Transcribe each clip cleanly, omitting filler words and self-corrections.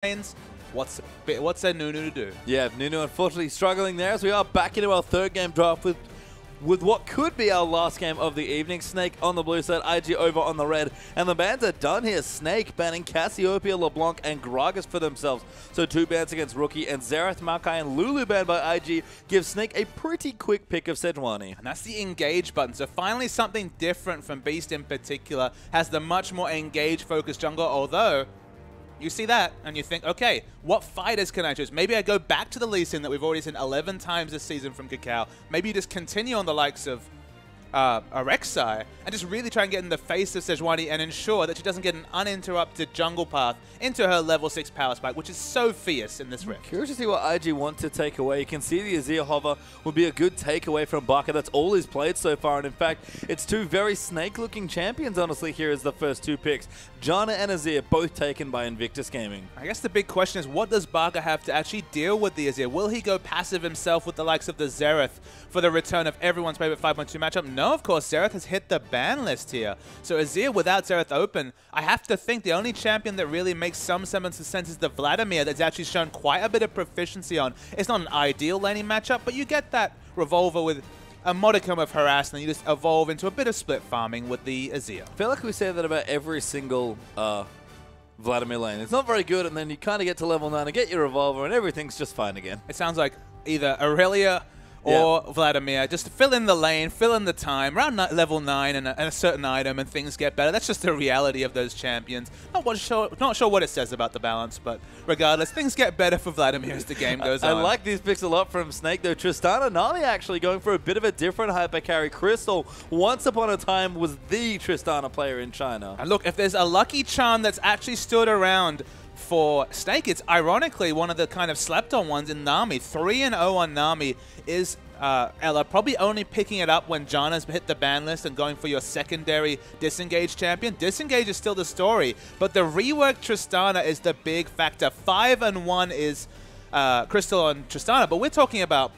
lanes. What's a Nunu to do? Yeah, Nunu unfortunately struggling there as we are back into our third game draft with what could be our last game of the evening. Snake on the blue side, IG over on the red. And the bans are done here. Snake banning Cassiopeia, LeBlanc, and Gragas for themselves. So 2 bans against Rookie, and Xerath, Maokai, and Lulu banned by IG gives Snake a pretty quick pick of Sejuani. And that's the engage button. So finally something different from Beast in particular. Has the much more engage-focused jungle, although you see that and you think, okay, what fighters can I choose? Maybe I go back to the Lee Sin that we've already seen 11 times this season from KaKAO. Maybe you just continue on the likes of Rek'Sai and just really try and get in the face of Sejuani and ensure that she doesn't get an uninterrupted jungle path into her level 6 power spike, which is so fierce in this rift. Curious to see what IG want to take away. You can see the Azir hover would be a good takeaway from BAKA. That's all he's played so far, and in fact, it's 2 very snake-looking champions, honestly, here as the first 2 picks. Janna and Azir, both taken by Invictus Gaming. I guess the big question is, what does BAKA have to actually deal with the Azir? Will he go passive himself with the likes of the Xerath for the return of everyone's favorite 5.2 matchup? No, of course, Xerath has hit the ban list here. So Azir, without Xerath open, I have to think the only champion that really makes some semblance of sense is the Vladimir that's actually shown quite a bit of proficiency on. It's not an ideal laning matchup, but you get that Revolver with a modicum of harass, and you just evolve into a bit of split farming with the Azir. I feel like we say that about every single Vladimir lane. It's not very good, and then you kind of get to level 9 and get your Revolver, and everything's just fine again. It sounds like either Aurelia or Vladimir, just fill in the lane, fill in the time, around level 9 and a certain item and things get better. That's just the reality of those champions. Not sure what it says about the balance, but regardless, things get better for Vladimir as the game goes on. I like these picks a lot from Snake, though. Tristana, Nami actually going for a bit of a different hyper carry. Crystal, once upon a time, was the Tristana player in China. And look, if there's a lucky charm that's actually stood around for Snake, it's ironically one of the kind of slept-on ones in Nami. 3-0 on Nami is Ella probably only picking it up when Janna's hit the ban list and going for your secondary disengage champion. Disengage is still the story, but the reworked Tristana is the big factor. 5-1 is Crystal on Tristana, but we're talking about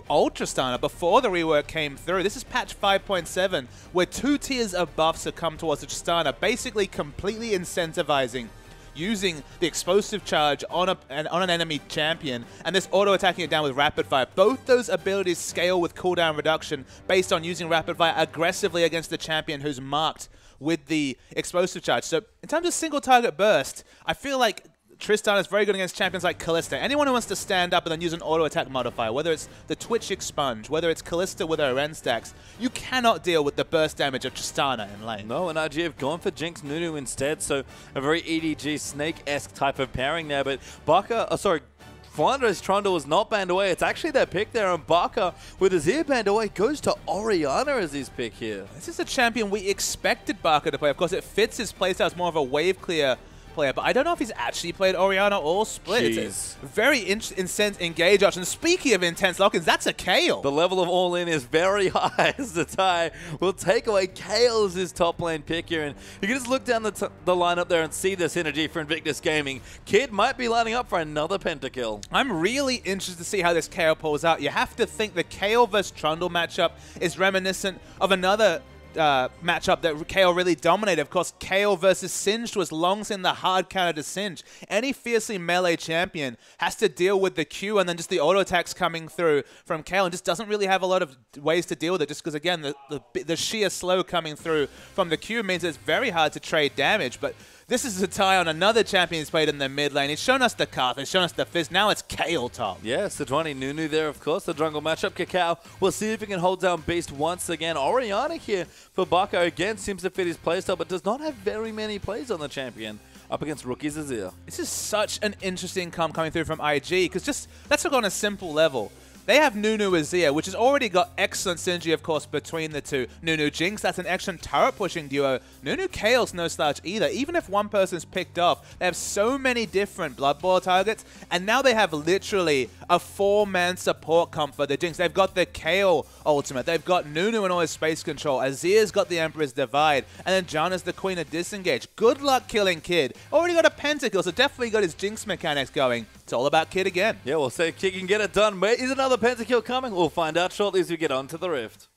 old Tristana before the rework came through. This is patch 5.7, where 2 tiers of buffs have come towards the Tristana, basically completely incentivizing using the explosive charge on an enemy champion and this auto-attacking it down with rapid fire. Both those abilities scale with cooldown reduction based on using rapid fire aggressively against the champion who's marked with the explosive charge. So in terms of single target burst, I feel like Tristana is very good against champions like Kalista. Anyone who wants to stand up and then use an auto-attack modifier, whether it's the Twitch Expunge, whether it's Kalista with her Ren stacks, you cannot deal with the burst damage of Tristana in lane. No, and IG have gone for Jinx Nunu instead, so a very EDG Snake-esque type of pairing there, but Flandre's Trundle was not banned away. It's actually their pick there, and BAKA, with Azir banned away, goes to Orianna as his pick here. This is a champion we expected BAKA to play. Of course, it fits his playstyle as more of a wave clear player, but I don't know if he's actually played Orianna or Split. Jeez. It's a very intense engage option. Speaking of intense lock-ins, that's a Kayle. The level of all-in is very high as Zzitai will take away Kayle as his top lane pick here, and you can just look down the lineup there and see the synergy for Invictus Gaming. Kid might be lining up for another pentakill. I'm really interested to see how this Kayle pulls out. You have to think the Kayle versus Trundle matchup is reminiscent of another matchup that KaKAO really dominated. Of course, Kayle versus Singed was long seen the hard counter to Singed. Any fiercely melee champion has to deal with the Q and then just the auto attacks coming through from Kayle, and just doesn't really have a lot of ways to deal with it, just because, again, the sheer slow coming through from the Q means it's very hard to trade damage. But this is Zzitai on another champion he's played in the mid lane. He's shown us the Karth, he's shown us the Fizz. Now it's Kayle top. Yeah, Sejuani, Nunu there, of course. The jungle matchup. KaKAO, we'll see if he can hold down Beast once again. Orianna here for BAKA again seems to fit his playstyle, but does not have very many plays on the champion up against Rookie's Azir. This is such an interesting coming through from IG, because just let's look on a simple level. They have Nunu Azir, which has already got excellent synergy, of course, between the two. Nunu Jinx, that's an excellent turret-pushing duo. Nunu Kayle's no slouch either. Even if one person's picked off, they have so many different Blood Boil targets, and now they have literally a 4-man support comp for the Jinx. They've got the Kayle ultimate. They've got Nunu and all his space control. Azir's got the Emperor's Divide, and then Janna's the Queen of Disengage. Good luck killing Kid. Already got a pentakill, so definitely got his Jinx mechanics going. It's all about Kid again. Yeah, we'll say Kid can get it done. Wait, is another pentakill coming? We'll find out shortly as we get on to the Rift.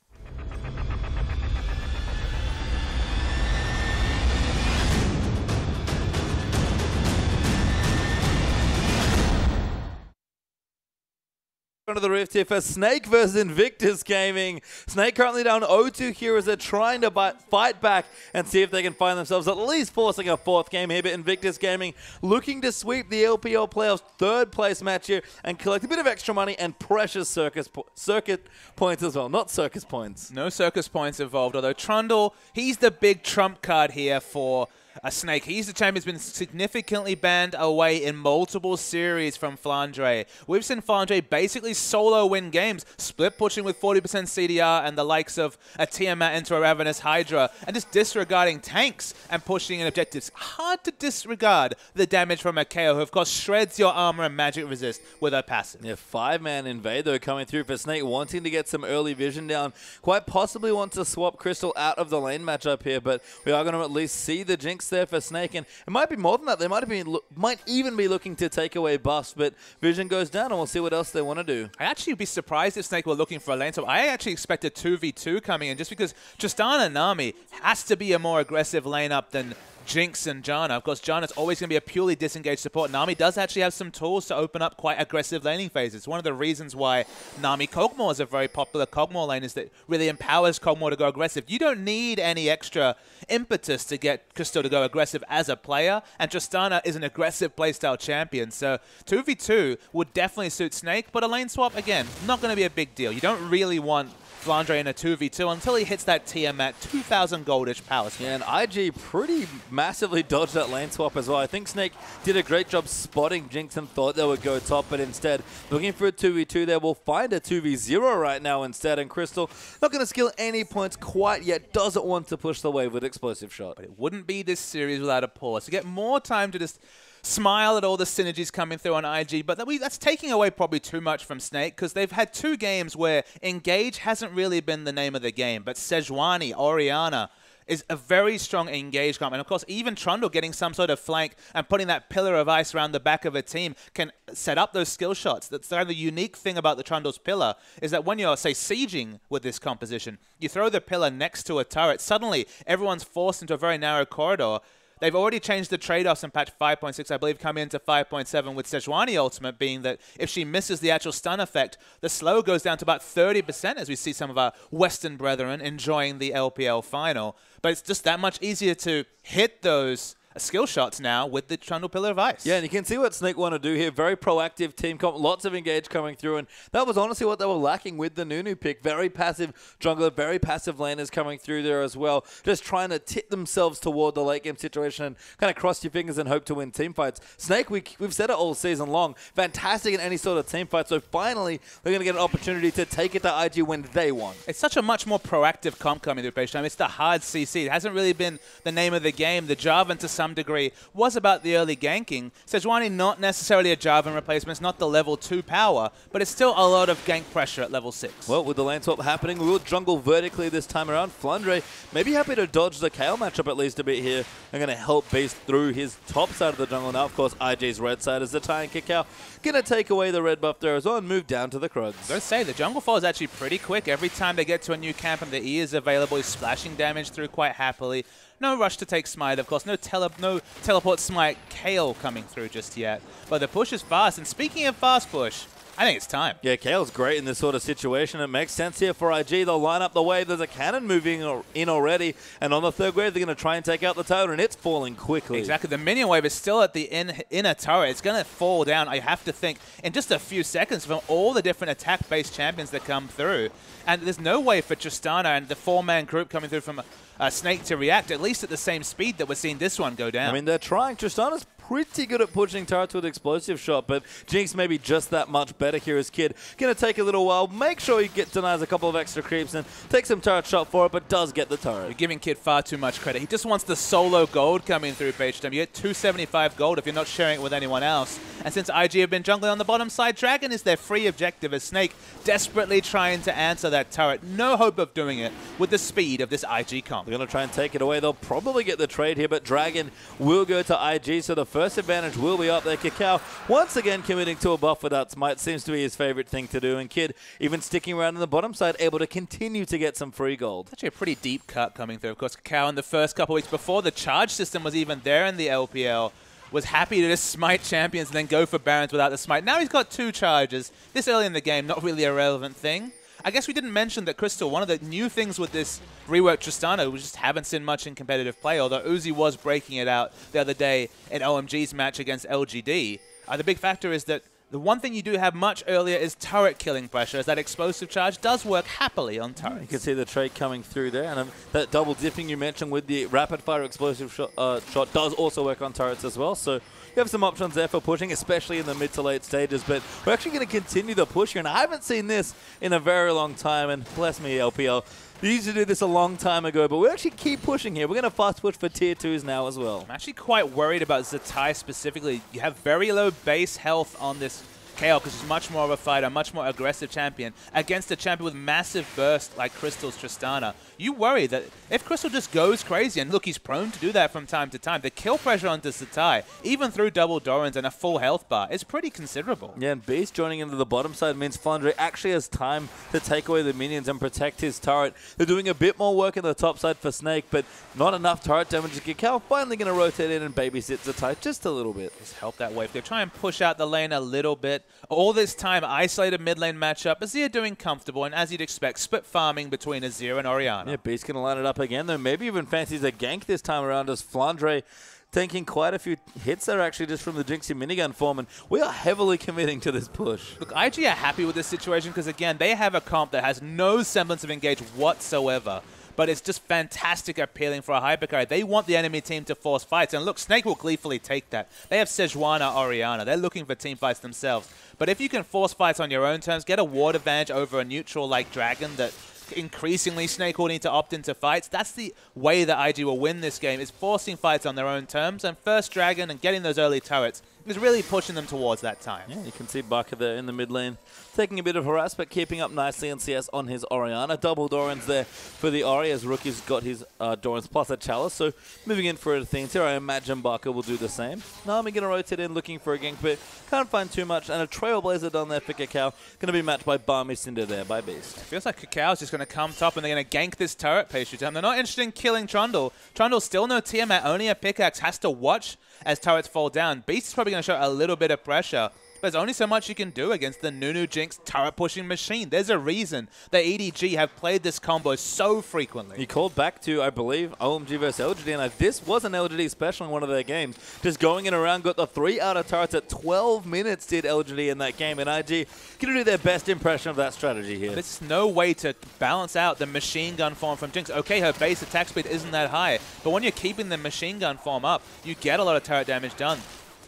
Front of the rift here for Snake versus Invictus Gaming. Snake currently down 0-2 here as they're trying to fight back and see if they can find themselves at least forcing a fourth game here. But Invictus Gaming looking to sweep the LPL playoffs third place match here and collect a bit of extra money and precious circuit points as well. Not circus points. No circus points involved, although Trundle, he's the big trump card here for a Snake. He's the champion who's been significantly banned away in multiple series from Flandre. We've seen Flandre basically solo win games, split pushing with 40% CDR and the likes of a Tiamat into a Ravenous Hydra, and just disregarding tanks and pushing in objectives. Hard to disregard the damage from a KaKAO, who of course shreds your armor and magic resist with her passive. Yeah, 5-man invade though coming through for Snake, wanting to get some early vision down. Quite possibly want to swap Crystal out of the lane matchup here, but we are going to at least see the Jinx there for Snake, and it might be more than that. They might even be looking to take away buffs, but vision goes down, and we'll see what else they want to do. I'd actually be surprised if Snake were looking for a lane swap. I actually expect a 2v2 coming in, just because Tristana and Nami has to be a more aggressive lane up than Jinx and Janna. Of course, Janna's always going to be a purely disengaged support. Nami does actually have some tools to open up quite aggressive laning phases. One of the reasons why Nami Kog'Maw is a very popular Kog'Maw lane is that it really empowers Kog'Maw to go aggressive. You don't need any extra impetus to get Crystal to go aggressive as a player, and Tristana is an aggressive playstyle champion. So 2v2 would definitely suit Snake, but a lane swap, again, not going to be a big deal. You don't really want Flandre in a 2v2 until he hits that Tiamat 2,000 goldish power swap. Yeah, and IG pretty massively dodged that lane swap as well. I think Snake did a great job spotting Jinx and thought they would go top, but instead looking for a 2v2 there. We'll find a 2v0 right now instead, and Crystal not going to skill any points quite yet, doesn't want to push the wave with explosive shot. But it wouldn't be this series without a pause. To get more time to just smile at all the synergies coming through on IG, but that's taking away probably too much from Snake, because they've had 2 games where engage hasn't really been the name of the game, but Sejuani, Orianna is a very strong engage comp. And of course, even Trundle getting some sort of flank and putting that pillar of ice around the back of a team can set up those skill shots. That's kind of the unique thing about the Trundle's pillar, is that when you're, say, sieging with this composition, you throw the pillar next to a turret, suddenly everyone's forced into a very narrow corridor. They've already changed the trade-offs in patch 5.6, I believe, coming into 5.7 with Sejuani ultimate being that if she misses the actual stun effect, the slow goes down to about 30% as we see some of our Western brethren enjoying the LPL final. But it's just that much easier to hit those skill shots now with the Trundle Pillar of Ice. Yeah, and you can see what Snake want to do here. Very proactive team comp, lots of engage coming through, and that was honestly what they were lacking with the Nunu pick. Very passive jungler, very passive laners coming through there as well. Just trying to tip themselves toward the late game situation and kind of cross your fingers and hope to win team fights. Snake, we've said it all season long, fantastic in any sort of team fight, so finally they're going to get an opportunity to take it to IG when they want. It's such a much more proactive comp coming through page time. It's the hard CC. It hasn't really been the name of the game. The Jarvan to some degree was about the early ganking. Sejuani not necessarily a Jarvan replacement, it's not the level 2 power, but it's still a lot of gank pressure at level 6. Well, with the lane swap happening, we will jungle vertically this time around. Flandre maybe happy to dodge the KaKAO matchup at least a bit here. They're going to help Beast through his top side of the jungle. Now, of course, IG's red side is Zzitai and KaKAO. Going to take away the red buff there as well and move down to the Krugs. I gotta say, the jungle fall is actually pretty quick. Every time they get to a new camp and the E is available, he's splashing damage through quite happily. No rush to take smite, of course. No teleport smite Kayle coming through just yet. But the push is fast. And speaking of fast push, I think it's time. Yeah, Kayle's great in this sort of situation. It makes sense here for IG. They'll line up the wave. There's a cannon moving in already. And on the third wave, they're going to try and take out the tower, and it's falling quickly. Exactly. The minion wave is still at the inner turret. It's going to fall down, I have to think, in just a few seconds from all the different attack-based champions that come through. And there's no way for Tristana and the 4-man group coming through from Snake to react, at least at the same speed that we're seeing this one go down. I mean, they're trying. Tristana's pretty good at pushing turrets with explosive shot, but Jinx maybe just that much better here as Kid. Gonna take a little while. Make sure he denies a couple of extra creeps and take some turret shot for it, but does get the turret. You're giving Kid far too much credit. He just wants the solo gold coming through page time. You get 275 gold if you're not sharing it with anyone else. And since IG have been jungling on the bottom side, Dragon is their free objective as Snake desperately trying to answer that turret. No hope of doing it with the speed of this IG comp. They're gonna try and take it away. They'll probably get the trade here, but Dragon will go to IG, so the first advantage will be up there. KaKAO once again committing to a buff without smite seems to be his favorite thing to do, and Kid even sticking around on the bottom side, able to continue to get some free gold. It's actually a pretty deep cut coming through. Of course, KaKAO in the first couple weeks before the charge system was even there in the LPL was happy to just smite champions and then go for Barons without the smite. Now he's got 2 charges. This early in the game, not really a relevant thing. I guess we didn't mention that Crystal, one of the new things with this reworked Tristana, we just haven't seen much in competitive play, although Uzi was breaking it out the other day in OMG's match against LGD. The big factor is that the one thing you do have much earlier is turret killing pressure, as that explosive charge does work happily on turrets. You can see the trait coming through there, and that double dipping you mentioned with the rapid fire explosive shot does also work on turrets as well, so you have some options there for pushing, especially in the mid to late stages, but we're actually going to continue the push here, and I haven't seen this in a very long time, and bless me, LPL. We used to do this a long time ago, but we actually keep pushing here. We're going to fast push for tier 2s now as well. I'm actually quite worried about Zzitai specifically. You have very low base health on this KaKAO because he's much more of a fighter, much more aggressive champion against a champion with massive burst like Crystal's Tristana. You worry that if Crystal just goes crazy, and look, he's prone to do that from time to time, the kill pressure onto Zzitai, even through double Dorans and a full health bar, is pretty considerable. Yeah, and Beast joining into the bottom side means Flandre actually has time to take away the minions and protect his turret. They're doing a bit more work in the top side for Snake, but not enough turret damage. KaKAO finally going to rotate in and babysit Zzitai just a little bit. Just help that wave. They try and push out the lane a little bit. All this time, isolated mid lane matchup. Azir doing comfortable, and as you'd expect, split farming between Azir and Orianna. Yeah, Beast going to line it up again, though maybe even fancies a gank this time around as Flandre taking quite a few hits there actually just from the Jinxie minigun form, and we are heavily committing to this push. Look, IG are happy with this situation because, again, they have a comp that has no semblance of engage whatsoever. But it's just fantastic appealing for a hypercarry. They want the enemy team to force fights. And look, Snake will gleefully take that. They have Sejuani, Orianna. They're looking for team fights themselves. But if you can force fights on your own terms, get a ward advantage over a neutral like Dragon that increasingly Snake will need to opt into fights. That's the way that IG will win this game, is forcing fights on their own terms. And first Dragon and getting those early turrets is really pushing them towards that time. Yeah, you can see BAKA there in the mid lane taking a bit of harass, but keeping up nicely in CS on his Orianna. Double Dorans there for the Ori, as Rookie's got his Dorans plus a Chalice. So moving in for a thing here, I imagine BAKA will do the same. Nami going to rotate in looking for a gank, but can't find too much. And a Trailblazer done there for KaKAO. Going to be matched by Barmy Cinder there by Beast. It feels like KaKAO's just going to come top and they're going to gank this turret pastry time. They're not interested in killing Trundle. Trundle still no Tiamat, only a pickaxe, has to watch as turrets fall down. Beast is probably going to show a little bit of pressure. But there's only so much you can do against the Nunu Jinx turret-pushing machine. There's a reason that EDG have played this combo so frequently. He called back to, I believe, OMG versus LGD, and this was an LGD special in one of their games. Just going in around, got the 3 out of turrets at 12 minutes did LGD in that game, and IG going to do their best impression of that strategy here. There's no way to balance out the machine gun form from Jinx. Okay, her base attack speed isn't that high, but when you're keeping the machine gun form up, you get a lot of turret damage done.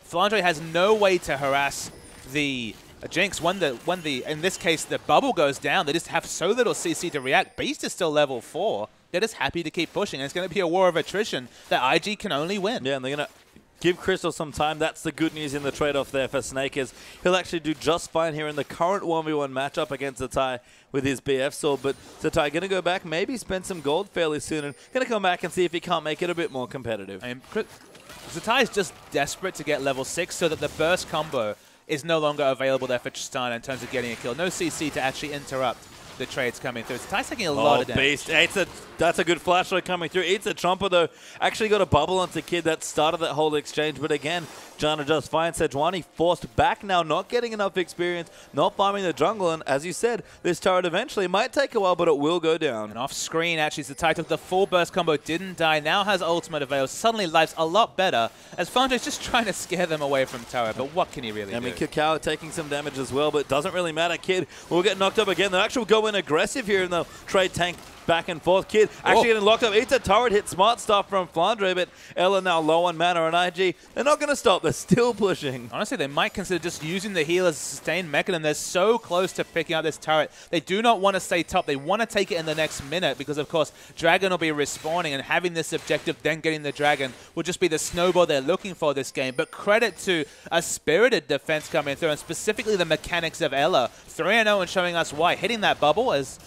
Flandre has no way to harass the Jinx when in this case the bubble goes down. They just have so little CC to react. Beast is still level 4. They're just happy to keep pushing. And it's going to be a war of attrition that IG can only win. Yeah, and they're going to give Crystal some time. That's the good news in the trade-off there for Snake, is he'll actually do just fine here in the current 1v1 matchup against Zzitai with his BF sword. But Zzitai going to go back, maybe spend some gold fairly soon, and going to come back and see if he can't make it a bit more competitive. Zzitai is just desperate to get level 6 so that the burst combo is no longer available there for Tristana in terms of getting a kill. No CC to actually interrupt the trades coming through. Zzitai's taking a lot of damage. Beast. That's a good flashlight coming through. Eats a Trumper, though. Actually got a bubble onto Kid that started that whole exchange. But again, Janna just fine. Sejuani forced back now, not getting enough experience, not farming the jungle. And as you said, this turret eventually might take a while, but it will go down. And off screen, actually, Zzitai took the full burst combo, didn't die, now has ultimate available. Suddenly life's a lot better as Flandre's just trying to scare them away from turret. But what can he really do? I mean, KaKAO taking some damage as well, but it doesn't really matter. Kid will get knocked up again. They'll actually go in aggressive here in the trade tank. Back and forth. Kid actually getting locked up. It's a turret hit. Smart stuff from Flandre, but Ella now low on mana, and IG, they're not going to stop. They're still pushing. Honestly, they might consider just using the heal as a sustained mechanism. They're so close to picking up this turret. They do not want to stay top. They want to take it in the next minute because, of course, Dragon will be respawning, and having this objective, then getting the Dragon, will just be the snowball they're looking for this game. But credit to a spirited defense coming through, and specifically the mechanics of Ella. 3-0 and showing us why. Hitting that bubble as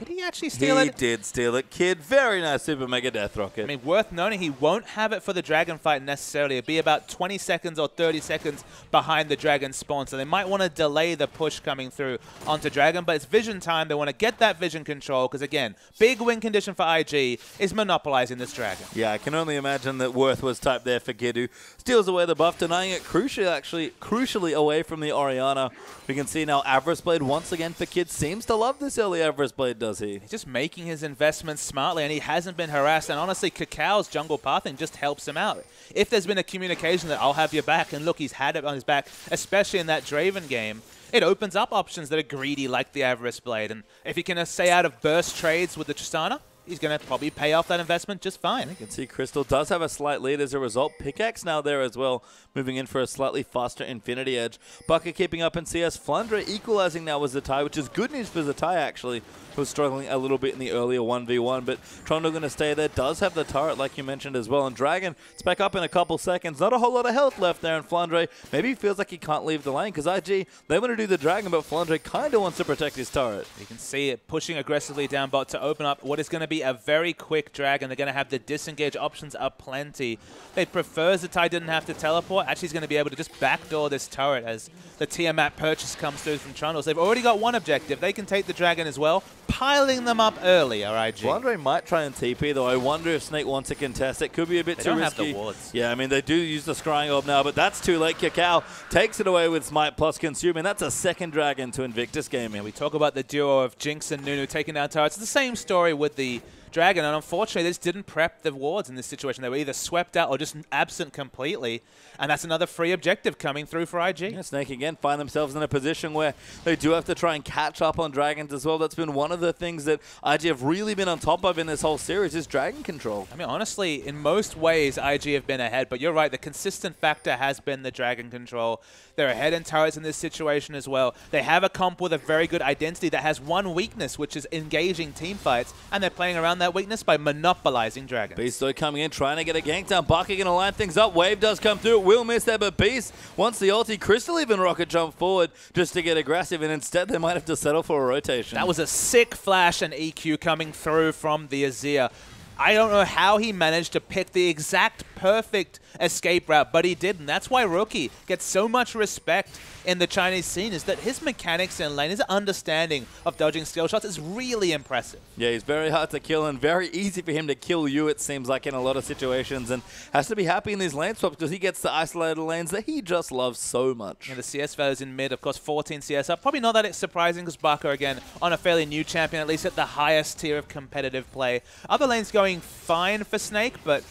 Did he actually steal it? He did steal it. Kid, very nice Super Mega Death Rocket. I mean, worth noting, he won't have it for the dragon fight necessarily. It'll be about 20 seconds or 30 seconds behind the dragon spawn, so they might want to delay the push coming through onto dragon, but it's vision time. They want to get that vision control, because again, big win condition for IG is monopolizing this dragon. Yeah, I can only imagine that Worth was typed there for Kid, who steals away the buff, denying it crucially away from the Orianna. We can see now Avarice Blade once again for Kid. Seems to love this early Avarice Blade, does he? He's just making his investments smartly, and he hasn't been harassed. And honestly, KaKAO's jungle pathing just helps him out. If there's been a communication that I'll have your back, and look, he's had it on his back, especially in that Draven game, it opens up options that are greedy like the Avarice Blade. And if he can stay out of burst trades with the Tristana, he's going to probably pay off that investment just fine. You can see Crystal does have a slight lead as a result. Pickaxe now there as well, moving in for a slightly faster Infinity Edge. BAKA keeping up in CS. Flandre equalizing now with Zzitai, which is good news for Zzitai actually, who was struggling a little bit in the earlier 1v1, but Trundle going to stay there. Does have the turret like you mentioned as well, and Dragon, it's back up in a couple seconds. Not a whole lot of health left there, and Flandre maybe feels like he can't leave the lane, because IG, they want to do the Dragon, but Flandre kind of wants to protect his turret. You can see it pushing aggressively down bot to open up what is going to be a very quick Dragon. They're going to have the disengage options are plenty. They prefer Zzitai didn't have to teleport. Actually, he's going to be able to just backdoor this turret as the Tiamat purchase comes through from Trundle. So they've already got one objective. They can take the Dragon as well, piling them up early, IG. Flandre might try and TP, though. I wonder if Snake wants to contest it. Could be a bit too risky. They don't have the wards. Yeah, I mean, they do use the Scrying Orb now, but that's too late. KaKAO takes it away with Smite plus Consume, and that's a second Dragon to Invictus Gaming. We talk about the duo of Jinx and Nunu taking down turrets. It's the same story with the Dragon, and unfortunately, they just didn't prep the wards in this situation. They were either swept out or just absent completely, and that's another free objective coming through for IG. Yeah, Snake again find themselves in a position where they do have to try and catch up on Dragons as well. That's been one of the things that IG have really been on top of in this whole series is Dragon control. I mean, honestly, in most ways, IG have been ahead, but you're right, the consistent factor has been the Dragon control. They're ahead in turrets in this situation as well. They have a comp with a very good identity that has one weakness, which is engaging team fights, and they're playing around that weakness by monopolizing Dragons. Beast though coming in, trying to get a gank down. BAKA going to line things up. Wave does come through. Will miss there, but Beast wants the ulti. Crystal even rocket jump forward just to get aggressive, and instead they might have to settle for a rotation. That was a sick flash and EQ coming through from the Azir. I don't know how he managed to pick the exact perfect escape route, but he did, and that's why Rookie gets so much respect in the Chinese scene, is that his mechanics in lane, his understanding of dodging skill shots is really impressive. Yeah, he's very hard to kill and very easy for him to kill you, it seems like, in a lot of situations, and has to be happy in these lane swaps because he gets the isolated lanes that he just loves so much. And the CS values in mid, of course, 14 CS up. Probably not that surprising because BAKA, again, on a fairly new champion, at least at the highest tier of competitive play. Other lanes going fine for Snake, but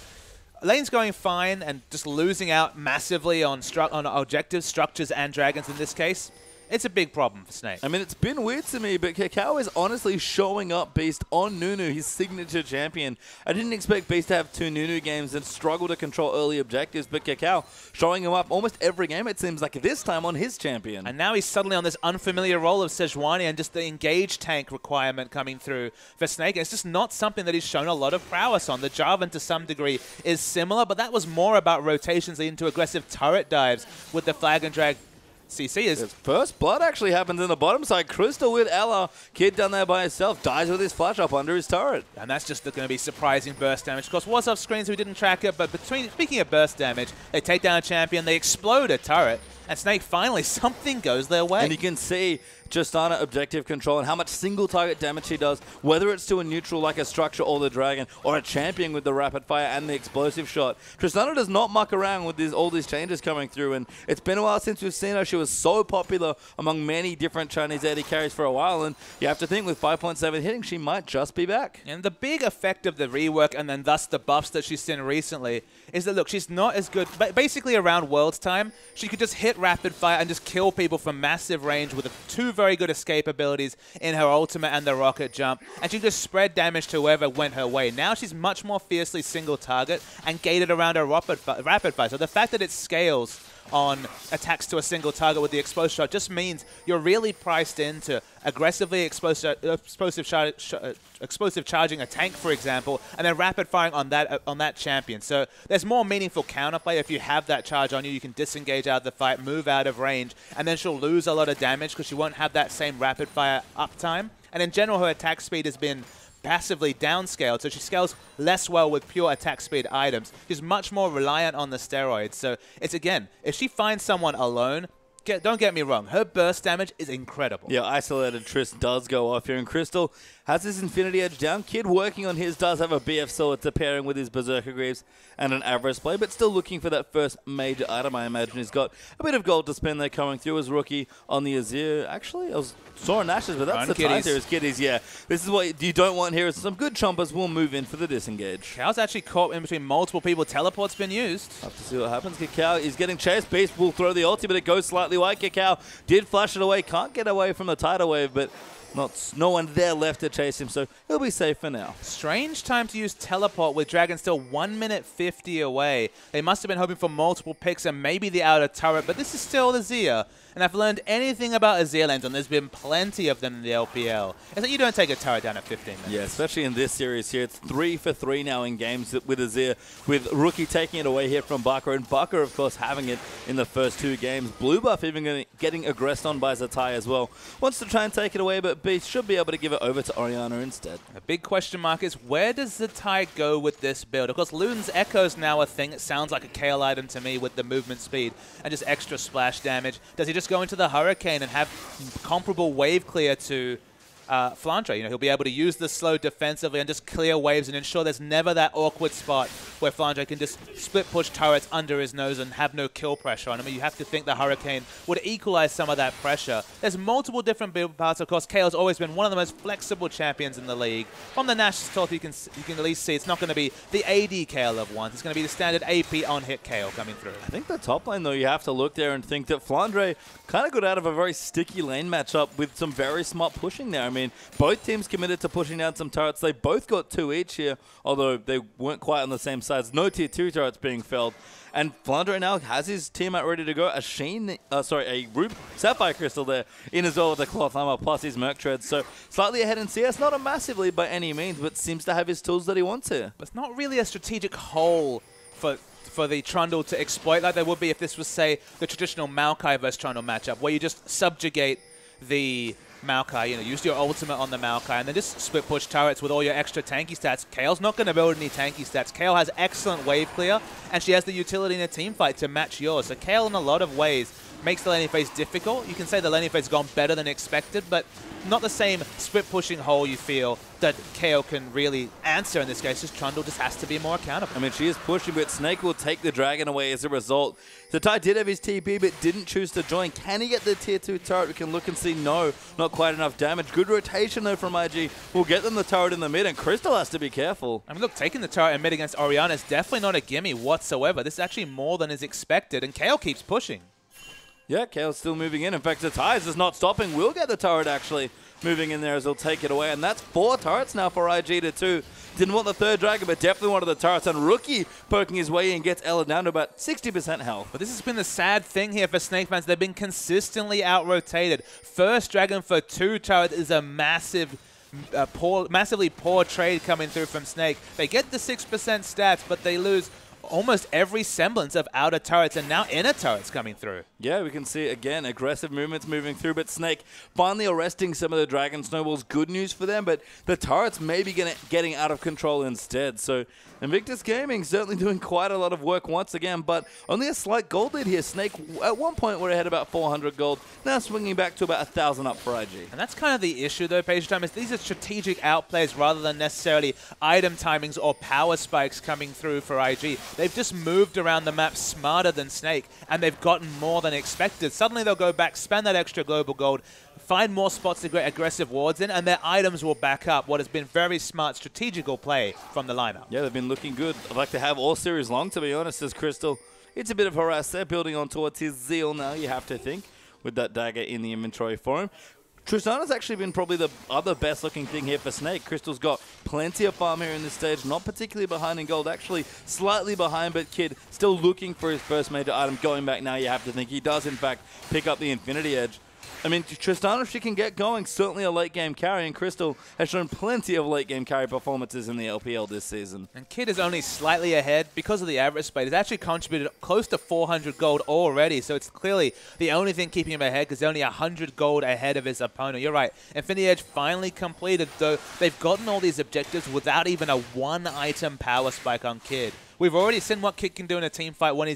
lane's going fine and just losing out massively on objectives, structures, and dragons in this case. It's a big problem for Snake. I mean, it's been weird to me, but KaKAO is honestly showing up Beast on Nunu, his signature champion. I didn't expect Beast to have two Nunu games and struggle to control early objectives, but KaKAO showing him up almost every game, it seems like, this time on his champion. And now he's suddenly on this unfamiliar role of Sejuani and just the engage tank requirement coming through for Snake. It's just not something that he's shown a lot of prowess on. The Jarvan, to some degree, is similar, but that was more about rotations leading to aggressive turret dives with the flag and drag. CC is... His first blood actually happens in the bottom side. Crystal with Ella. Kid down there by himself. Dies with his flash up under his turret. And that's just going to be surprising burst damage. Of course, was off screen, so we didn't track it. But speaking of burst damage, they take down a champion. They explode a turret. And Snake, finally, something goes their way. And you can see Tristana objective control and how much single target damage she does, whether it's to a neutral like a structure or the dragon, or a champion with the rapid fire and the explosive shot. Tristana does not muck around with all these changes coming through, and it's been a while since we've seen her. She was so popular among many different Chinese AD carries for a while, and you have to think with 5.7 hitting, she might just be back. And the big effect of the rework and then thus the buffs that she's seen recently is that, look, she's not as good. Basically, around Worlds time, she could just hit rapid fire and just kill people from massive range with two very good escape abilities in her ultimate and the rocket jump, and she could just spread damage to whoever went her way. Now she's much more fiercely single target and gated around her rapid fire. So the fact that it scales on attacks to a single target with the explosive shot just means you're really priced into aggressively explosive charging a tank, for example, and then rapid firing on that champion. So there's more meaningful counterplay. If you have that charge on you, you can disengage out of the fight, move out of range, and then she'll lose a lot of damage because she won't have that same rapid fire uptime. And in general, her attack speed has been passively downscaled, so she scales less well with pure attack speed items. She's much more reliant on the steroids. So it's, again, if she finds someone alone, don't get me wrong, her burst damage is incredible. Yeah, isolated Trist does go off here, and Crystal has his Infinity Edge down. Kid working on his does have a BF Sword to pair him with his Berserker Greaves and an Avarice play, but still looking for that first major item, I imagine. He's got a bit of gold to spend there coming through as rookie on the Azir. Actually, I was Soaring Ashes, but that's the tie series. Kitties, yeah. This is what you don't want here. Is some good chompers will move in for the disengage. KaKAO's actually caught in between multiple people. Teleport's been used. Have to see what happens. KaKAO is getting chased. Beast will throw the ulti, but it goes slightly wide. KaKAO did flash it away. Can't get away from the tidal wave, but no one there left to chase him, so he'll be safe for now. Strange time to use teleport with Dragon still 1 minute 50 away. They must have been hoping for multiple picks and maybe the outer turret, but this is still Azir. And I've learned anything about Azir lanes, and there's been plenty of them in the LPL. It's like you don't take a turret down at 15 minutes. Yeah, especially in this series here. It's 3 for 3 now in games with Azir, with Rookie taking it away here from BAKA, and BAKA, of course, having it in the first 2 games. Blue buff even getting aggressed on by Zzitai as well. Wants to try and take it away, but Beast should be able to give it over to Orianna instead. A big question mark is, where does Zzitai go with this build? Of course, Luden's Echo's now a thing. It sounds like a Kayle item to me with the movement speed and just extra splash damage. Does he just go into the Hurricane and have comparable wave clear to Flandre? You know, he'll be able to use the slow defensively and just clear waves and ensure there's never that awkward spot where Flandre can just split push turrets under his nose and have no kill pressure on him. I mean, you have to think the Hurricane would equalize some of that pressure. There's multiple different build parts. Of course, Kayle's always been one of the most flexible champions in the league. From the Nash talk, you can at least see it's not going to be the AD Kayle of ones. It's going to be the standard AP on-hit Kayle coming through. I think the top lane, though, you have to look there and think that Flandre kind of got out of a very sticky lane matchup with some very smart pushing there. I mean, both teams committed to pushing down some turrets. They both got 2 each here, although they weren't quite on the same sides. No tier 2 turrets being felled. And Flandre now has his team out ready to go. A Sapphire Crystal there in as well with the Cloth Armor plus his Merc Treads. So slightly ahead in CS, not a massive lead by any means, but seems to have his tools that he wants here. But it's not really a strategic hole for the Trundle to exploit like there would be if this was, say, the traditional Maokai versus Trundle matchup, where you just subjugate the Maokai, you know, use your ultimate on the Maokai and then just split push turrets with all your extra tanky stats. Kayle's not going to build any tanky stats. Kayle has excellent wave clear, and she has the utility in a team fight to match yours. So Kayle, in a lot of ways, makes the laning phase difficult. You can say the laning phase has gone better than expected, but not the same split pushing hole you feel that Kayle can really answer in this case. Just Trundle just has to be more accountable. I mean, she is pushing, but Snake will take the Dragon away as a result. Zzitai did have his TP, but didn't choose to join. Can he get the tier 2 turret? We can look and see, no, not quite enough damage. Good rotation, though, from IG. We'll get them the turret in the mid, and Crystal has to be careful. I mean, look, taking the turret in mid against Orianna is definitely not a gimme whatsoever. This is actually more than is expected, and Kayle keeps pushing. Yeah, Kayle's still moving in. In fact, Zzitai is not stopping. We'll get the turret, actually, moving in there as he'll take it away. And that's 4 turrets now for IG to 2. Didn't want the 3rd Dragon, but definitely wanted the turrets. And Rookie poking his way in gets Ella down to about 60% health. But this has been the sad thing here for Snake fans. They've been consistently out-rotated. First Dragon for 2 turrets is a massively poor trade coming through from Snake. They get the 6% stats, but they lose almost every semblance of outer turrets and now inner turrets coming through. Yeah, we can see, again, aggressive movements moving through, but Snake finally arresting some of the Dragon Snowballs. Good news for them, but the turrets may be getting out of control instead. So Invictus Gaming certainly doing quite a lot of work once again, but only a slight gold lead here. Snake, at one point, were ahead about 400 gold, now swinging back to about 1,000 up for IG. And that's kind of the issue, though, Page Time, is these are strategic outplays rather than necessarily item timings or power spikes coming through for IG. They've just moved around the map smarter than Snake, and they've gotten more than expected. Suddenly they'll go back, spend that extra global gold, find more spots to get aggressive wards in, and their items will back up what has been very smart strategical play from the lineup. Yeah, they've been looking good. I'd like to have all series long, to be honest, as Crystal. It's a bit of harass there, building on towards his zeal now, you have to think, with that dagger in the inventory for him. Tristana's actually been probably the other best looking thing here for Snake. Crystal's got plenty of farm here in this stage, not particularly behind in gold, actually slightly behind, but Kid still looking for his first major item. Going back now, you have to think he does in fact pick up the Infinity Edge. I mean, Tristana, if she can get going, certainly a late-game carry, and Crystal has shown plenty of late-game carry performances in the LPL this season. And Kid is only slightly ahead because of the average split. He's actually contributed close to 400 gold already, so it's clearly the only thing keeping him ahead because they're only 100 gold ahead of his opponent. You're right. Infinity Edge finally completed, though they've gotten all these objectives without even a one-item power spike on Kid. We've already seen what Kid can do in a team fight when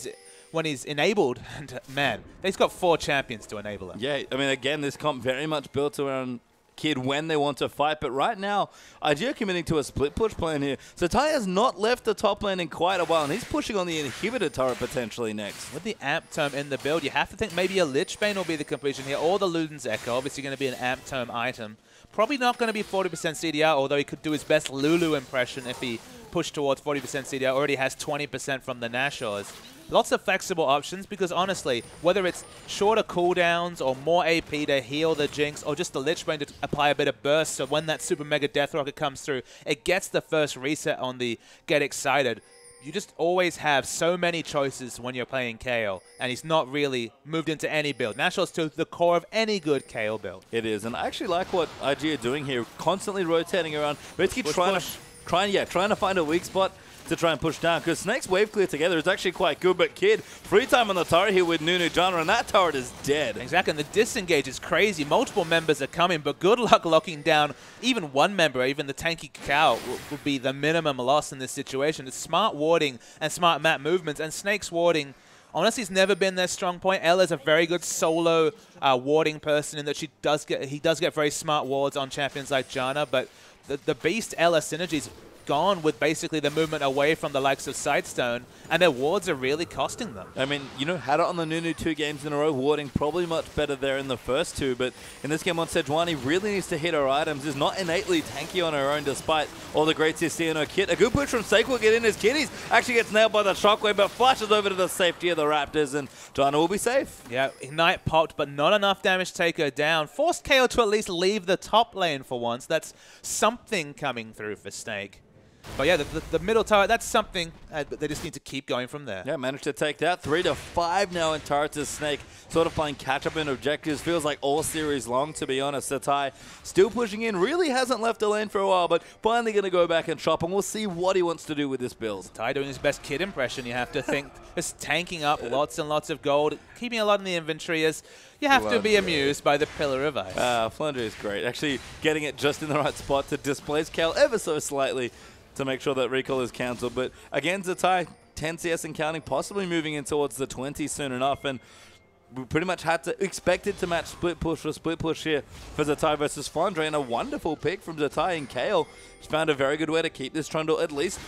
he's enabled, and man, he's got 4 champions to enable him. Yeah, I mean, again, this comp very much built around Kid when they want to fight, but right now, IG are committing to a split push plan here. Zzitai has not left the top lane in quite a while, and he's pushing on the inhibitor turret potentially next. With the amp tome in the build, you have to think maybe a Lich Bane will be the completion here, or the Luden's Echo, obviously going to be an amp tome item. Probably not going to be 40% CDR, although he could do his best Lulu impression if he pushed towards 40% CDR. Already has 20% from the Nashors. Lots of flexible options because honestly, whether it's shorter cooldowns or more AP to heal the Jinx or just the Lich Bane to apply a bit of burst so when that Super Mega Death Rocket comes through, it gets the first reset on the Get Excited. You just always have so many choices when you're playing KaKAO, and he's not really moved into any build. Nashor's to the core of any good KaKAO build. It is, and I actually like what IG are doing here, constantly rotating around, basically trying to find a weak spot to try and push down, because Snake's wave clear together is actually quite good, but Kid, free time on the turret here with Nunu, Janna, and that turret is dead. Exactly, and the disengage is crazy. Multiple members are coming, but good luck locking down even one member, even the tanky KaKAO would be the minimum loss in this situation. It's smart warding and smart map movements, and Snake's warding, honestly, he's never been their strong point. Ella's a very good solo warding person in that he does get very smart wards on champions like Janna, but the Beast Ella synergies gone with basically the movement away from the likes of Sightstone, and their wards are really costing them. I mean, you know, had it on the Nunu 2 games in a row, warding probably much better there in the first 2, but in this game on Sejuani really needs to hit her items, is not innately tanky on her own despite all the greats you see in her kit. A good push from Sake will get in as Kitties actually gets nailed by the shockwave, but flashes over to the safety of the Raptors, and Janna will be safe. Yeah, Ignite popped, but not enough damage to take her down. Forced KaKAO to at least leave the top lane for once. That's something coming through for Snake. But yeah, the middle turret, that's something. They just need to keep going from there. Yeah, managed to take that. 3-5 now in turrets as Snake. Sort of playing catch-up in objectives. Feels like all series long, to be honest. Zzitai still pushing in. Really hasn't left the lane for a while, but finally going to go back and shop, and we'll see what he wants to do with this build. Zzitai doing his best Kid impression, you have to think. Just tanking up lots and lots of gold, keeping a lot in the inventory as you have to be amused by the Pillar of Ice. Flandre is great. Actually getting it just in the right spot to displace Kayle ever so slightly to make sure that recall is cancelled. But again, Zzitai, 10 CS and counting, possibly moving in towards the 20 soon enough, and we pretty much had to expected to match split push for split push here for Zzitai versus Flandre, and a wonderful pick from Zzitai and Kayle. He's found a very good way to keep this Trundle at least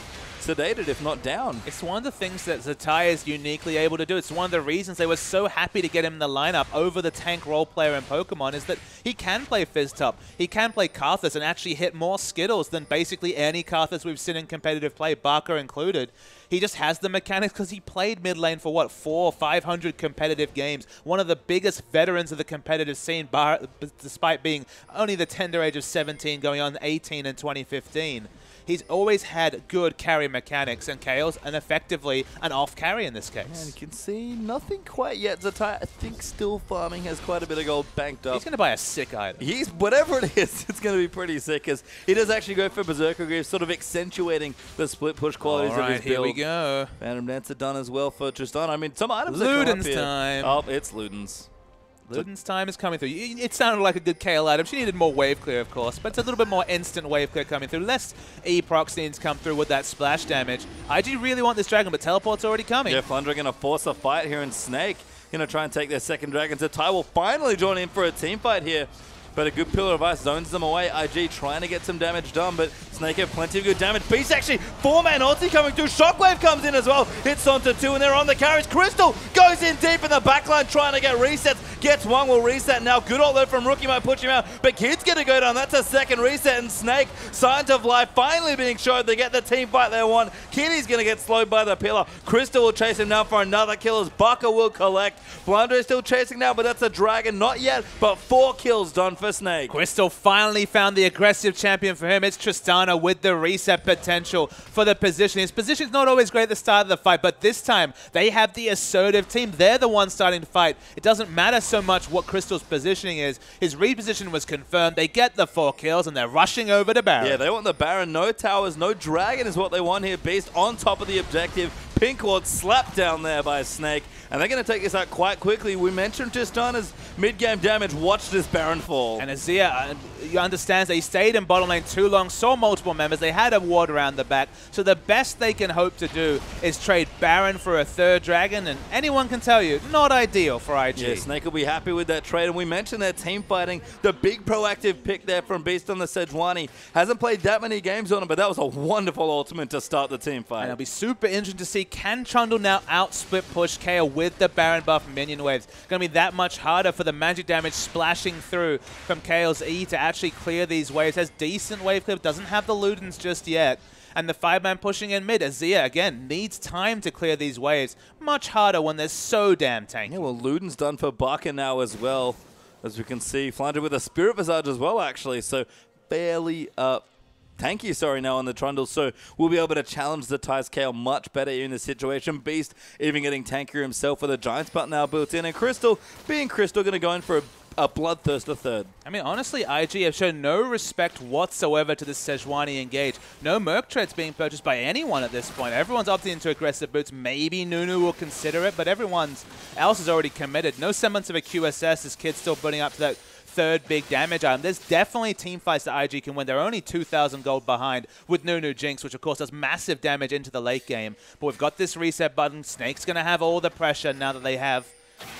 sedated, if not down. It's one of the things that Zzitai is uniquely able to do. It's one of the reasons they were so happy to get him in the lineup over the tank role player in Pokemon, is that he can play Fizztop, he can play Karthus and actually hit more Skittles than basically any Karthus we've seen in competitive play, BAKA included. He just has the mechanics because he played mid lane for, what, 400 or 500 competitive games. One of the biggest veterans of the competitive scene, despite being only the tender age of 17, going on 18 in 2015. He's always had good carry mechanics, and KaO's effectively an off carry in this case. And you can see nothing quite yet. Zzitai, I think, still farming, has quite a bit of gold banked up. He's going to buy a sick item. He's, whatever it is, it's going to be pretty sick, as he does actually go for Berserker Greaves, sort of accentuating the split push qualities of his build. Here we go. Phantom Dancer done as well for Tristana. I mean, some items Luden's time. Oh, it's Luden's. Luden's time is coming through. It sounded like a good Kayle item. She needed more wave clear, of course, but it's a little bit more instant wave clear coming through. Less E-procs needs to come through with that splash damage. IG really want this dragon, but teleport's already coming. Yeah, Flandre going to force a fight here in Snake. Going to try and take their second dragon. Zzitai will finally join in for a team fight here. But a good Pillar of Ice zones them away. IG trying to get some damage done, but Snake have plenty of good damage. Beast actually, 4-man ulti coming through. Shockwave comes in as well. Hits onto 2, and they're on the carries. Crystal goes in deep in the backline trying to get resets. Gets one, will reset now. Good ult there from Rookie, might push him out. But Kid's going to go down. That's a second reset, and Snake, Signs of Life finally being showed. They get the team fight they want. Kitty's going to get slowed by the Pillar. Crystal will chase him now for another kill as BAKA will collect. Flandre is still chasing now, but that's a dragon. Not yet, but 4 kills done for Snake. Crystal finally found the aggressive champion for him. It's Tristana. Tristana with the reset potential for the position. His position's not always great at the start of the fight, but this time they have the assertive team. They're the ones starting to fight. It doesn't matter so much what Crystal's positioning is. His reposition was confirmed. They get the 4 kills, and they're rushing over to Baron. Yeah, they want the Baron. No towers, no dragon is what they want here. Beast on top of the objective. Pink ward slapped down there by Snake. And they're going to take this out quite quickly. We mentioned Tristana's mid-game damage. Watch this Baron fall. And Azir, you understand, they stayed in bottom lane too long, saw multiple members. They had a ward around the back. So the best they can hope to do is trade Baron for a 3rd dragon. And anyone can tell you, not ideal for IG. Yeah, Snake will be happy with that trade. And we mentioned their team fighting. The big proactive pick there from Beast on the Sejuani. Hasn't played that many games on him, but that was a wonderful ultimate to start the team fight. And it'll be super interesting to see, can Trundle now out-split push Kayle with the Baron buff minion waves? Going to be that much harder for the magic damage splashing through from Kayle's E to actually clear these waves. Has decent wave clip, doesn't have the Ludens just yet. And the 5-man pushing in mid. Azir, again, needs time to clear these waves. Much harder when they're so damn tanky. Yeah, well, Luden's done for BAKA now as well. As we can see, Flandre with a Spirit Visage as well, actually. So fairly tanky, sorry, now on the Trundle, so we'll be able to challenge Zzitai Kayle much better in this situation. Beast even getting tankier himself with a Giants button now built in, and Crystal, being Crystal, going to go in for a Bloodthirster 3rd. I mean, honestly, IG have shown no respect whatsoever to this Sejuani engage. No Merc Treads being purchased by anyone at this point. Everyone's opting into aggressive boots. Maybe Nunu will consider it, but everyone else is already committed. No semblance of a QSS. This kid's still building up to that 3rd big damage item. There's definitely team fights that IG can win. They're only 2,000 gold behind with Nunu Jinx, which of course does massive damage into the late game. But we've got this reset button. Snake's going to have all the pressure now that they have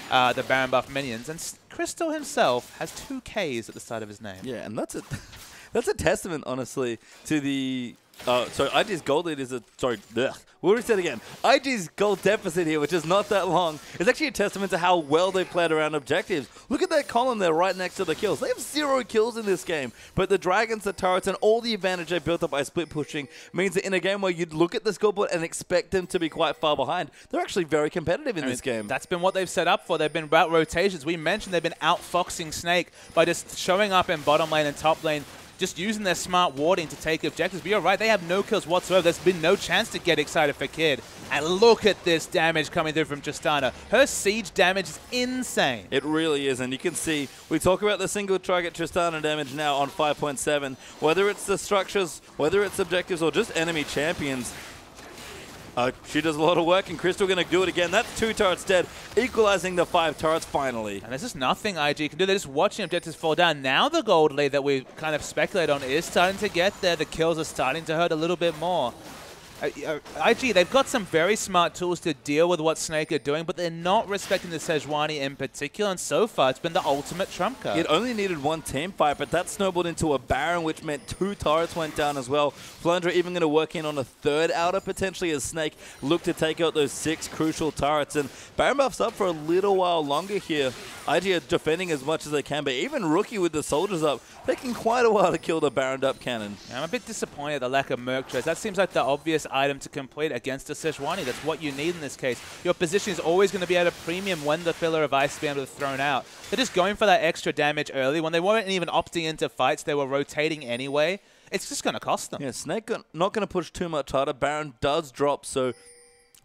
the Baron buff minions. And Crystal himself has 2 Ks at the start of his name. Yeah, and that's a testament, honestly, to the... so IG's gold lead is a... Sorry, we'll reset again. IG's gold deficit here, which is not that long, is actually a testament to how well they played around objectives. Look at that column there right next to the kills. They have 0 kills in this game, but the dragons, the turrets, and all the advantage they built up by split pushing means that in a game where you'd look at the scoreboard and expect them to be quite far behind, they're actually very competitive in this game. That's been what they've set up for. They've been route rotations. We mentioned they've been outfoxing Snake by just showing up in bottom lane and top lane, just using their smart warding to take objectives. But you're right, they have no kills whatsoever. There's been no chance to get excited for Kid. And look at this damage coming through from Tristana. Her siege damage is insane. It really is, and you can see, we talk about the single target Tristana damage now on 5.7. Whether it's the structures, whether it's objectives, or just enemy champions, she does a lot of work, and Crystal going to do it again. That's 2 turrets dead, equalizing the 5 turrets finally. And there's just nothing IG can do. They're just watching objectives fall down. Now the gold lead that we kind of speculate on is starting to get there. The kills are starting to hurt a little bit more. IG, they've got some very smart tools to deal with what Snake are doing, but they're not respecting the Sejuani in particular, and so far it's been the ultimate trump card. It only needed 1 team fight, but that snowballed into a Baron, which meant 2 turrets went down as well. Flandre even going to work in on a 3rd outer, potentially, as Snake looked to take out those 6 crucial turrets, and Baron buffs up for a little while longer here. IG are defending as much as they can, but even Rookie with the soldiers up, taking quite a while to kill the Baron up cannon. I'm a bit disappointed at the lack of Merc Treads. That seems like the obvious item to complete against a Sejuani. That's what you need in this case. Your position is always going to be at a premium when the Pillar of Ice being able to thrown out. They're just going for that extra damage early. When they weren't even opting into fights, they were rotating anyway. It's just going to cost them. Yeah, Snake not going to push too much harder. Baron does drop, so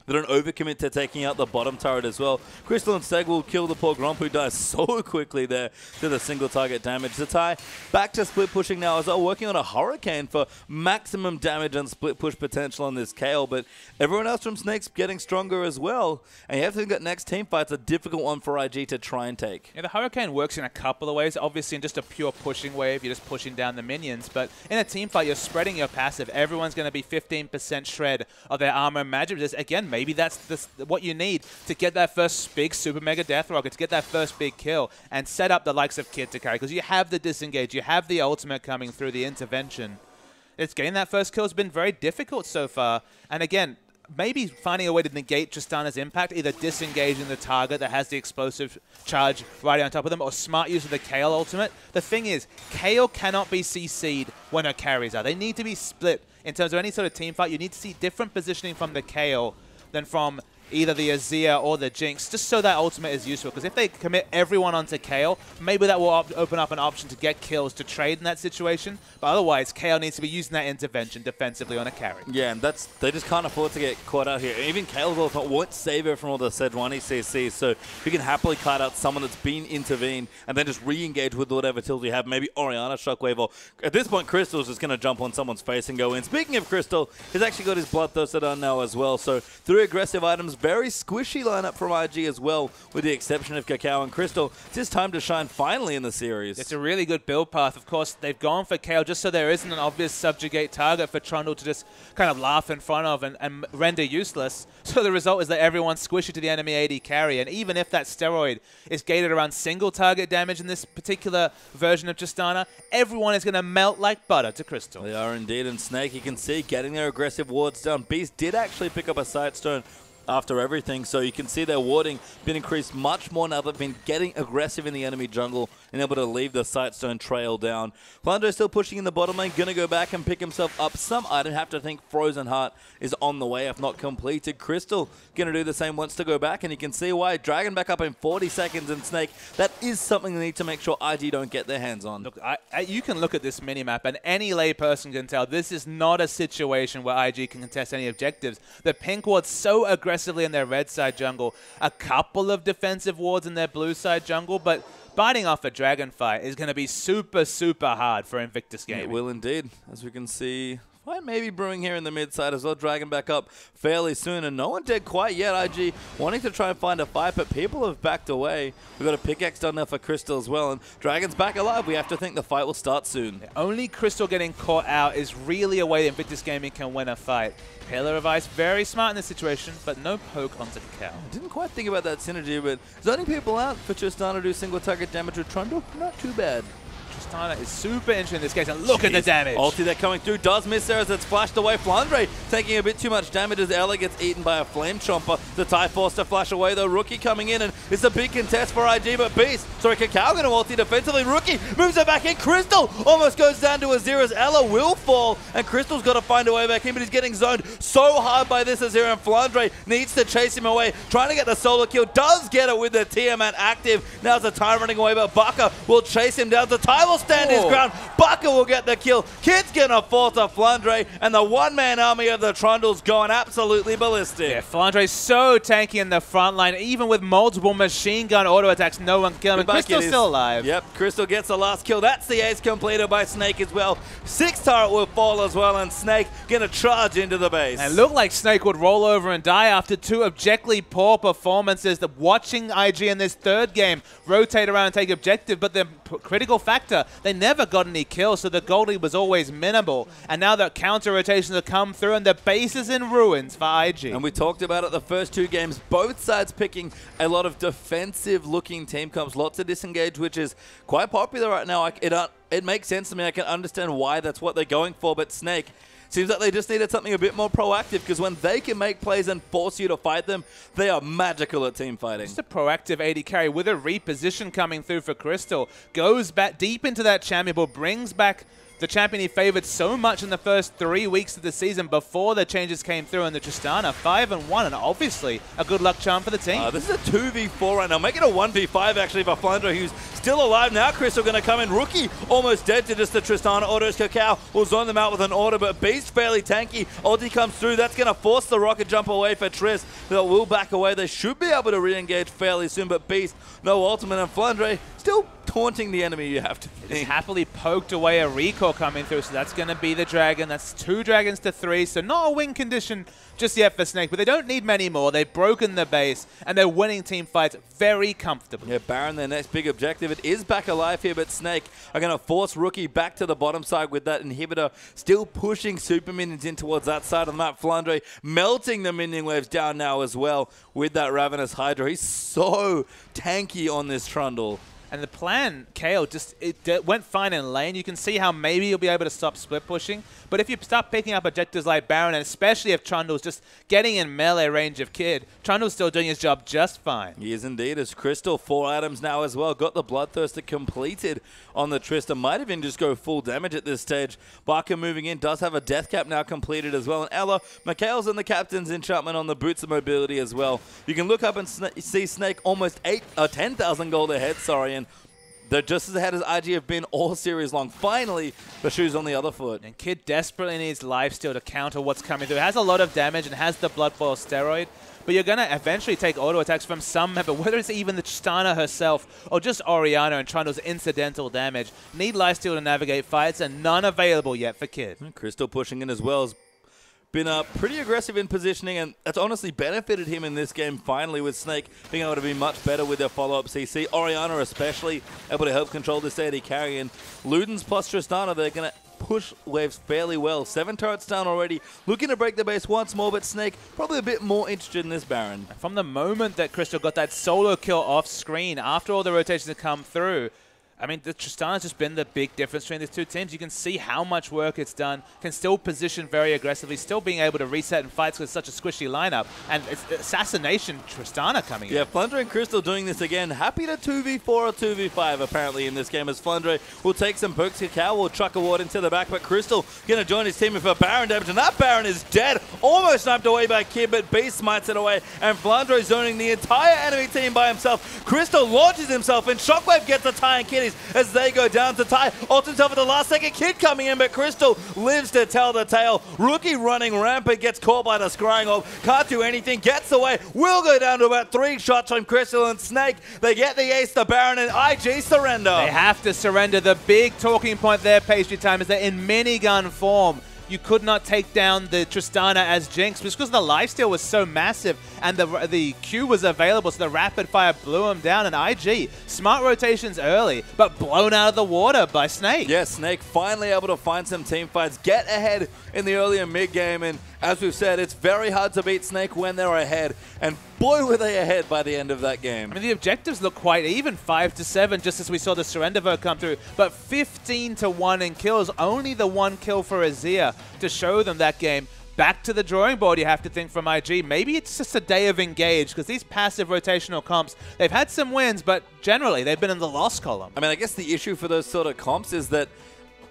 they don't overcommit to taking out the bottom turret as well. Crystal and Seg will kill the poor Gromp, who dies so quickly there to the single target damage. Zzitai back to split pushing now as well, working on a Hurricane for maximum damage and split push potential on this Kayle, but everyone else from Snake's getting stronger as well. And you have to think that next team fight's a difficult one for IG to try and take. Yeah, the Hurricane works in a couple of ways. Obviously, in just a pure pushing wave, you're just pushing down the minions, but in a team fight, you're spreading your passive. Everyone's going to be 15% shred of their armor and magic. Just, again, maybe that's what you need to get that first big super mega death rocket, to get that first big kill and set up the likes of Kid to carry, because you have the disengage, you have the ultimate coming through, the intervention. It's getting that first kill has been very difficult so far, and again, maybe finding a way to negate Tristana's impact, either disengaging the target that has the explosive charge right on top of them, or smart use of the Kayle ultimate. The thing is, Kayle cannot be CC'd when her carries are. They need to be split in terms of any sort of team fight. You need to see different positioning from the Kayle than from either the Azir or the Jinx, just so that ultimate is useful. Because if they commit everyone onto Kayle, maybe that will open up an option to get kills to trade in that situation. But otherwise, Kayle needs to be using that intervention defensively on a carry. Yeah, and they just can't afford to get caught out here. Even Kayle's ultimate won't save her from all the Sejuani CCs, so you can happily cut out someone that's been intervened and then just re-engage with whatever tools you have. Maybe Orianna, Shockwave, or at this point, Crystal's just going to jump on someone's face and go in. Speaking of Crystal, he's actually got his Bloodthirster done now as well. So 3 aggressive items, very squishy lineup from IG as well, with the exception of KaKAO and Crystal. It's his time to shine finally in the series. It's a really good build path. Of course, they've gone for Kayle just so there isn't an obvious subjugate target for Trundle to just kind of laugh in front of and render useless. So the result is that everyone's squishy to the enemy AD carry. And even if that steroid is gated around single target damage in this particular version of Tristana, everyone is going to melt like butter to Crystal. They are indeed, and Snake, you can see, getting their aggressive wards down. Beast did actually pick up a Sightstone after everything, so you can see their warding been increased much more now. They've been getting aggressive in the enemy jungle and able to leave the Sightstone trail down. Flandre still pushing in the bottom lane, gonna go back and pick himself up some item. Have to think Frozen Heart is on the way, if not completed. Crystal gonna do the same, wants to go back, and you can see why. Dragon back up in 40 seconds, and Snake, that is something they need to make sure IG don't get their hands on. Look, you can look at this minimap, and any layperson can tell this is not a situation where IG can contest any objectives. The pink ward's so aggressively in their red side jungle, a couple of defensive wards in their blue side jungle, but biting off a dragon fight is going to be super, super hard for Invictus Gaming. It will indeed, as we can see. Fight maybe brewing here in the mid side as well. Dragon back up fairly soon, and no one dead quite yet. IG wanting to try and find a fight, but people have backed away. We've got a pickaxe done there for Crystal as well, and Dragon's back alive. We have to think the fight will start soon. Only Crystal getting caught out is really a way that Invictus Gaming can win a fight. Pillar of Ice, very smart in this situation, but no poke onto KaKAO. I didn't quite think about that synergy, but zoning people out for Tristana to do single target damage with Trundle, not too bad. Tristana is super interesting in this case, and look at the damage. Ulti there coming through, does miss there as it's flashed away. Flandre taking a bit too much damage as Ella gets eaten by a Flame Chomper. Zzitai forced to flash away though. Rookie coming in, and it's a big contest for IG, but KaKAO going to ulti defensively. Rookie moves it back in. Crystal almost goes down to Azir as Ella will fall, and Crystal's got to find a way back in, but he's getting zoned so hard by this Azir, and Flandre needs to chase him away, trying to get the solo kill. Does get it with the Tiamat active. Now Zzitai running away, but BAKA will chase him down. Zzitai will stand his ground. BAKA will get the kill. Kid's gonna fall to Flandre, and the one-man army of the Trundles going absolutely ballistic. Yeah, Flandre's so tanky in the front line, even with multiple machine gun auto attacks, no one can kill him. Crystal's still alive. Yep, Crystal gets the last kill. That's the ace completed by Snake as well. 6 turret will fall as well, and Snake gonna charge into the base. It looked like Snake would roll over and die after 2 objectively poor performances. Watching IG in this 3rd game rotate around and take objective, but the critical factor, they never got any kills, so the gold lead was always minimal. And now the counter rotations have come through, and the base is in ruins for IG. And we talked about it the first 2 games, both sides picking a lot of defensive-looking team comps, lots of disengage, which is quite popular right now. It makes sense to me. I can understand why that's what they're going for, but Snake, seems like they just needed something a bit more proactive, because when they can make plays and force you to fight them, they are magical at team fighting. Just a proactive AD carry with a reposition coming through for Crystal. Goes back deep into that champion, but brings back the champion he favored so much in the first 3 weeks of the season before the changes came through in the Tristana. 5-1, and obviously a good luck charm for the team. This is a 2v4 right now. Make it a 1v5 actually for Flandre, who's still alive now. Crystal going to come in. Rookie almost dead to just the Tristana autos. KaKAO will zone them out with an auto, but Beast fairly tanky. Ulti comes through. That's going to force the rocket jump away for Trist. They will back away. They should be able to re-engage fairly soon, but Beast, no ultimate, and Flandre still taunting the enemy, you have to think. It's happily poked away a recall coming through, so that's going to be the dragon. That's 2 dragons to 3, so not a win condition just yet for Snake, but they don't need many more. They've broken the base, and they're winning team fights very comfortably. Yeah, Baron, their next big objective. It is back alive here, but Snake are going to force Rookie back to the bottom side with that inhibitor, still pushing super minions in towards that side of the map. Flandre melting the minion waves down now as well with that Ravenous Hydra. He's so tanky on this Trundle. And the plan, Kayle, it went fine in lane. You can see how maybe you'll be able to stop split pushing. But if you start picking up objectives like Baron, and especially if Trundle's just getting in melee range of Kid, Trundle's still doing his job just fine. He is indeed. As Crystal, 4 items now as well. Got the Bloodthirster completed on the Trista. Might even just go full damage at this stage. BAKA moving in, does have a death cap now completed as well. And Ella, Mikhail's and the captain's enchantment on the boots of mobility as well. You can look up and see Snake almost 10,000 gold ahead, sorry, and they're just as ahead as IG have been all series long. Finally, the shoe's on the other foot. And Kid desperately needs lifesteal to counter what's coming through. It has a lot of damage and has the Blood Boil steroid, but you're going to eventually take auto attacks from some member, whether it's even the Tristana herself or just Orianna and Trundle's incidental damage. Need lifesteal to navigate fights, and none available yet for Kid. Crystal pushing in as well. Has been pretty aggressive in positioning, and that's honestly benefited him in this game finally, with Snake being able to be much better with their follow-up CC. Orianna especially able to help control this AD carry, and Ludens plus Tristana, they're going to push waves fairly well. 7 turrets down already, looking to break the base once more, but Snake probably a bit more interested in this Baron. From the moment that Crystal got that solo kill off screen, after all the rotations have come through, I mean, the Tristana's just been the big difference between these two teams. You can see how much work it's done, can still position very aggressively, still being able to reset in fights with such a squishy lineup, and it's assassination Tristana coming in. Yeah, Flandre and Crystal doing this again. Happy to 2v4 or 2v5 apparently in this game, as Flandre will take some pokes. KaKAO will truck a ward into the back, but Crystal going to join his team with a Baron damage, and that Baron is dead. Almost sniped away by Kid, but Beast smites it away, and Flandre zoning the entire enemy team by himself. Crystal launches himself, and Shockwave gets the tie, and Kitties as they go down to tie. Ults himself at the last second. Kid coming in, but Crystal lives to tell the tale. Rookie running rampant, gets caught by the scrying orb. Can't do anything, gets away. Will go down to about 3 shots from Crystal and Snake. They get the ace, the Baron, and IG surrender. They have to surrender. The big talking point there, Pastry Time, is that in minigun form, you could not take down the Tristana as Jinx just because the lifesteal was so massive and the Q was available, so the rapid fire blew him down. And IG, smart rotations early, but blown out of the water by Snake. Yeah, Snake finally able to find some team fights, get ahead in the early and mid game, and as we've said, it's very hard to beat Snake when they're ahead, and boy were they ahead by the end of that game. I mean, the objectives look quite even, 5-7, just as we saw the surrender vote come through, but 15-1 in kills, only the 1 kill for Azir to show them that game. Back to the drawing board, you have to think, from IG. Maybe it's just a day of engage, because these passive rotational comps, they've had some wins, but generally they've been in the loss column. I mean, I guess the issue for those sort of comps is that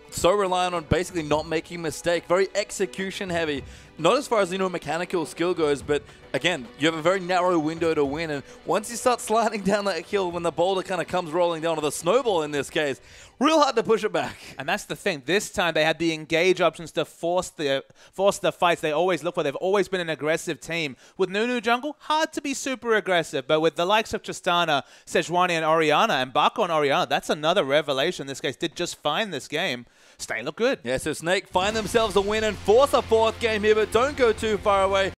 so reliant on basically not making a mistake, very execution heavy. Not as far as, mechanical skill goes, but again, you have a very narrow window to win, and once you start sliding down that hill, when the boulder kind of comes rolling down, or the snowball in this case, real hard to push it back. And that's the thing. This time they had the engage options to force the fights they always look for. They've always been an aggressive team. With Nunu jungle, hard to be super aggressive, but with the likes of Tristana, Sejuani, and Orianna, and BAKA on Orianna, that's another revelation. In this case, did just fine this game. Stay look good. Yeah, so Snake find themselves a win and force a 4th game here, but don't go too far away.